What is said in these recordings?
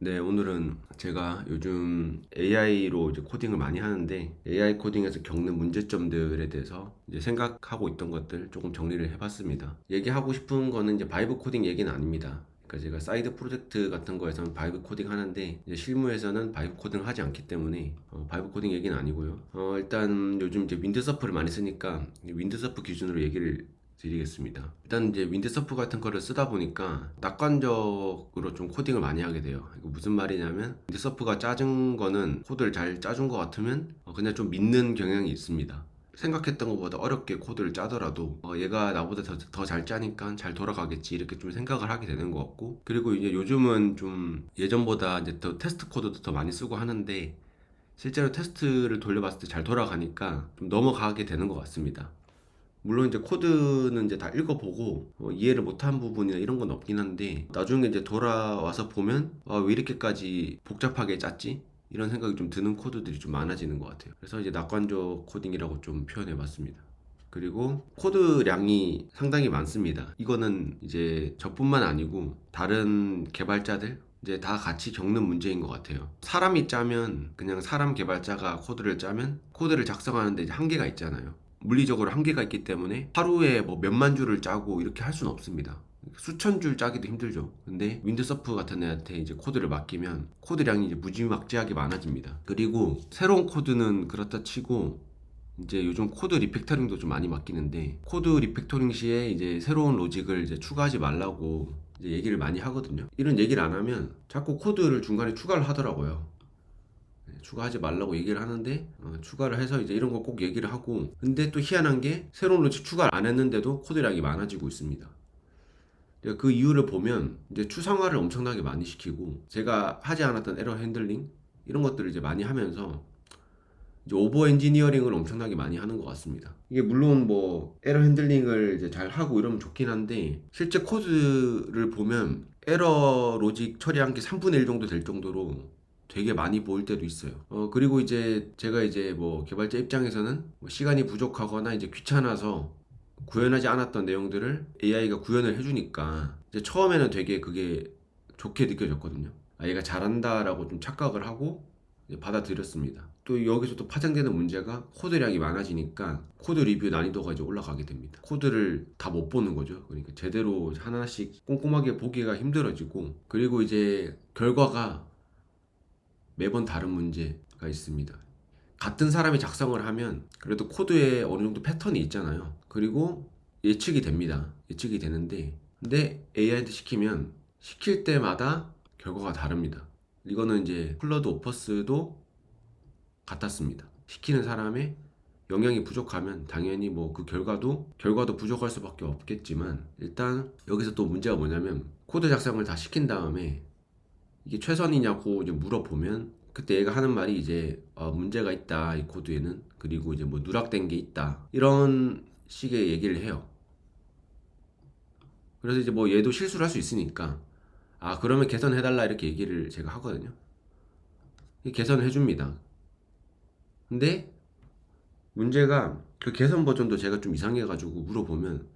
네, 오늘은 제가 요즘 AI로 이제 코딩을 많이 하는데 AI 코딩에서 겪는 문제점들에 대해서 이제 생각하고 있던 것들 조금 정리를 해봤습니다. 얘기하고 싶은 거는 이제 바이브 코딩 얘기는 아닙니다. 그러니까 제가 사이드 프로젝트 같은 거에서는 바이브 코딩 하는데 이제 실무에서는 바이브 코딩을 하지 않기 때문에 바이브 코딩 얘기는 아니고요. 일단 요즘 이제 윈드서프를 많이 쓰니까 윈드서프 기준으로 얘기를 드리겠습니다. 일단 이제 윈드서프 같은 거를 쓰다 보니까 낙관적으로 좀 코딩을 많이 하게 돼요. 이거 무슨 말이냐면 윈드서프가 짜준 거는 코드를 잘 짜준 것 같으면 그냥 좀 믿는 경향이 있습니다. 생각했던 것보다 어렵게 코드를 짜더라도 얘가 나보다 더 잘 짜니까 잘 돌아가겠지 이렇게 좀 생각을 하게 되는 것 같고, 그리고 이제 요즘은 좀 예전보다 이제 더 테스트 코드도 더 많이 쓰고 하는데 실제로 테스트를 돌려봤을 때 잘 돌아가니까 좀 넘어가게 되는 것 같습니다. 물론 이제 코드는 이제 다 읽어보고 이해를 못한 부분이나 이런 건 없긴 한데 나중에 이제 돌아와서 보면 왜 이렇게까지 복잡하게 짰지? 이런 생각이 좀 드는 코드들이 좀 많아지는 것 같아요. 그래서 이제 낙관적 코딩이라고 좀 표현해 봤습니다. 그리고 코드량이 상당히 많습니다. 이거는 이제 저뿐만 아니고 다른 개발자들 이제 다 같이 겪는 문제인 것 같아요. 사람이 짜면, 그냥 사람 개발자가 코드를 짜면 코드를 작성하는데 이제 한계가 있잖아요. 물리적으로 한계가 있기 때문에 하루에 뭐 몇만 줄을 짜고 이렇게 할 수는 없습니다. 수천 줄 짜기도 힘들죠. 근데 윈드서프 같은 애한테 이제 코드를 맡기면 코드량이 이제 무지막지하게 많아집니다. 그리고 새로운 코드는 그렇다 치고 이제 요즘 코드 리팩터링도 좀 많이 맡기는데, 코드 리팩터링 시에 이제 새로운 로직을 이제 추가하지 말라고 이제 얘기를 많이 하거든요. 이런 얘기를 안 하면 자꾸 코드를 중간에 추가를 하더라고요. 추가하지 말라고 얘기를 하는데 추가를 해서 이제 이런 거 꼭 얘기를 하고, 근데 또 희한한 게 새로운 로직 추가를 안 했는데도 코드량이 많아지고 있습니다. 그 이유를 보면 이제 추상화를 엄청나게 많이 시키고 제가 하지 않았던 에러 핸들링 이런 것들을 이제 많이 하면서 이제 오버 엔지니어링을 엄청나게 많이 하는 것 같습니다. 이게 물론 뭐 에러 핸들링을 이제 잘 하고 이러면 좋긴 한데 실제 코드를 보면 에러 로직 처리한 게 3분의 1 정도 될 정도로 되게 많이 보일 때도 있어요. 그리고 이제 제가 이제 뭐 개발자 입장에서는 뭐 시간이 부족하거나 이제 귀찮아서 구현하지 않았던 내용들을 AI가 구현을 해주니까 이제 처음에는 되게 그게 좋게 느껴졌거든요. 아, 얘가 잘한다라고 좀 착각을 하고 이제 받아들였습니다. 또 여기서 또 파생되는 문제가 코드량이 많아지니까 코드 리뷰 난이도가 이제 올라가게 됩니다. 코드를 다 못 보는 거죠. 그러니까 제대로 하나씩 꼼꼼하게 보기가 힘들어지고, 그리고 이제 결과가 매번 다른 문제가 있습니다. 같은 사람이 작성을 하면 그래도 코드에 어느 정도 패턴이 있잖아요. 그리고 예측이 됩니다. 예측이 되는데, 근데 AI한테 시키면 시킬 때마다 결과가 다릅니다. 이거는 이제 클러드 오퍼스도 같았습니다. 시키는 사람의 영향이 부족하면 당연히 뭐 그 결과도 부족할 수밖에 없겠지만, 일단 여기서 또 문제가 뭐냐면 코드 작성을 다 시킨 다음에 이게 최선이냐고 이제 물어보면 그때 얘가 하는 말이 이제 문제가 있다 이 코드에는, 그리고 이제 뭐 누락된 게 있다 이런 식의 얘기를 해요. 그래서 이제 뭐 얘도 실수를 할 수 있으니까 그러면 개선해달라 이렇게 얘기를 제가 하거든요. 개선을 해줍니다. 근데 문제가 그 개선 버전도 제가 좀 이상해가지고 물어보면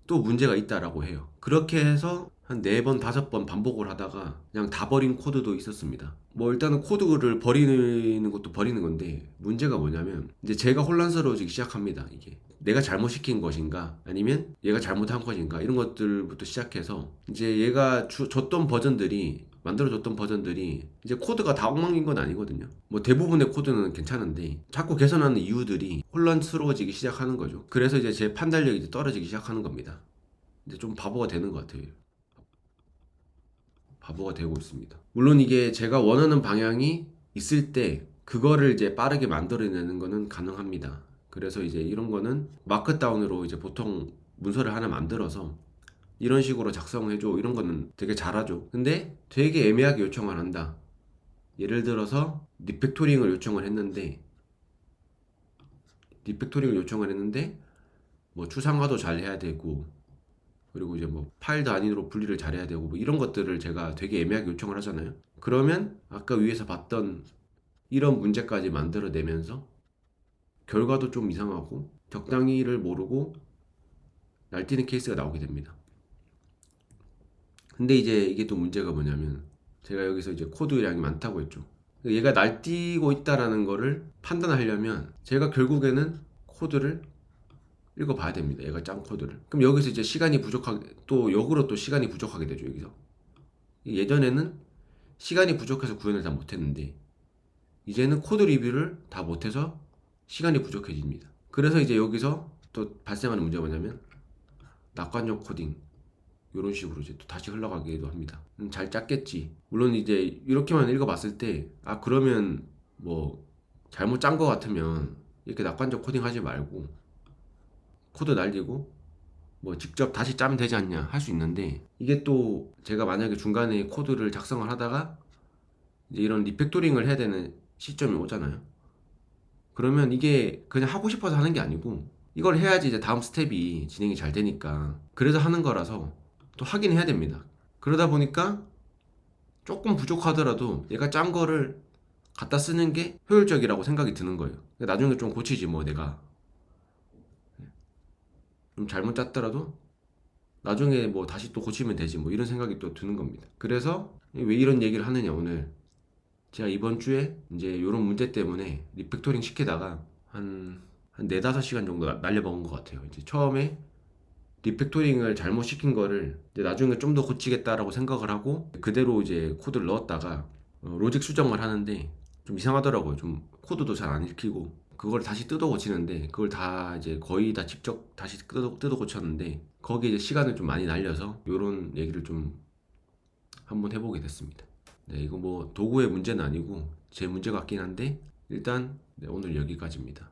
또 문제가 있다라고 해요. 그렇게 해서 한 4번, 5번 반복을 하다가 그냥 다 버린 코드도 있었습니다. 뭐 일단은 코드를 버리는 것도 버리는 건데 문제가 뭐냐면 이제 제가 혼란스러워지기 시작합니다. 이게 내가 잘못 시킨 것인가 아니면 얘가 잘못한 것인가 이런 것들부터 시작해서 이제 얘가 줬던 버전들이, 만들어줬던 버전들이 이제 코드가 다 엉망인 건 아니거든요. 뭐 대부분의 코드는 괜찮은데 자꾸 개선하는 이유들이 혼란스러워지기 시작하는 거죠. 그래서 이제 제 판단력이 이제 떨어지기 시작하는 겁니다. 이제 좀 바보가 되는 것 같아요. 바보가 되고 있습니다. 물론 이게 제가 원하는 방향이 있을 때 그거를 이제 빠르게 만들어내는 거는 가능합니다. 그래서 이제 이런 거는 마크다운으로 이제 보통 문서를 하나 만들어서 이런 식으로 작성해줘 이런 거는 되게 잘하죠. 근데 되게 애매하게 요청을 한다. 예를 들어서 리팩토링을 요청을 했는데 뭐 추상화도 잘 해야 되고, 그리고 이제 뭐 파일 단위로 분리를 잘해야 되고 뭐 이런 것들을 제가 되게 애매하게 요청을 하잖아요. 그러면 아까 위에서 봤던 이런 문제까지 만들어내면서 결과도 좀 이상하고 적당히를 모르고 날뛰는 케이스가 나오게 됩니다. 근데 이제 이게 또 문제가 뭐냐면 제가 여기서 이제 코드량이 많다고 했죠. 얘가 날뛰고 있다라는 거를 판단하려면 제가 결국에는 코드를 읽어봐야 됩니다. 얘가 짠 코드를. 그럼 여기서 이제 시간이 부족하게, 또 역으로 또 시간이 부족하게 되죠. 여기서. 예전에는 시간이 부족해서 구현을 다 못했는데 이제는 코드 리뷰를 다 못해서 시간이 부족해집니다. 그래서 이제 여기서 또 발생하는 문제가 뭐냐면 낙관적 코딩, 이런 식으로 이제 또 다시 흘러가기도 합니다. 잘 짰겠지. 물론 이제 이렇게만 읽어봤을 때, 아, 그러면 뭐 잘못 짠 거 같으면 이렇게 낙관적 코딩 하지 말고 코드 날리고 뭐 직접 다시 짜면 되지 않냐 할 수 있는데, 이게 또 제가 만약에 중간에 코드를 작성을 하다가 이제 이런 리팩토링을 해야 되는 시점이 오잖아요. 그러면 이게 그냥 하고 싶어서 하는 게 아니고 이걸 해야지 이제 다음 스텝이 진행이 잘 되니까, 그래서 하는 거라서 또 하긴 해야 됩니다. 그러다 보니까 조금 부족하더라도 얘가 짠 거를 갖다 쓰는 게 효율적이라고 생각이 드는 거예요. 나중에 좀 고치지 뭐, 내가 좀 잘못 짰더라도 나중에 뭐 다시 또 고치면 되지 뭐, 이런 생각이 또 드는 겁니다. 그래서 왜 이런 얘기를 하느냐, 오늘 제가 이번 주에 이제 이런 문제 때문에 리팩토링 시키다가 한 4, 5시간 정도 날려먹은 것 같아요. 이제 처음에 리팩토링을 잘못 시킨 거를 이제 나중에 좀 더 고치겠다라고 생각을 하고 그대로 이제 코드를 넣었다가 로직 수정을 하는데 좀 이상하더라고요. 좀 코드도 잘 안 읽히고 그걸 다시 뜯어 고치는데, 그걸 다 이제 거의 다 직접 다시 뜯어 고쳤는데 거기에 이제 시간을 좀 많이 날려서 이런 얘기를 좀 한번 해보게 됐습니다. 네, 이거 뭐 도구의 문제는 아니고 제 문제 같긴 한데 일단 네, 오늘 여기까지입니다.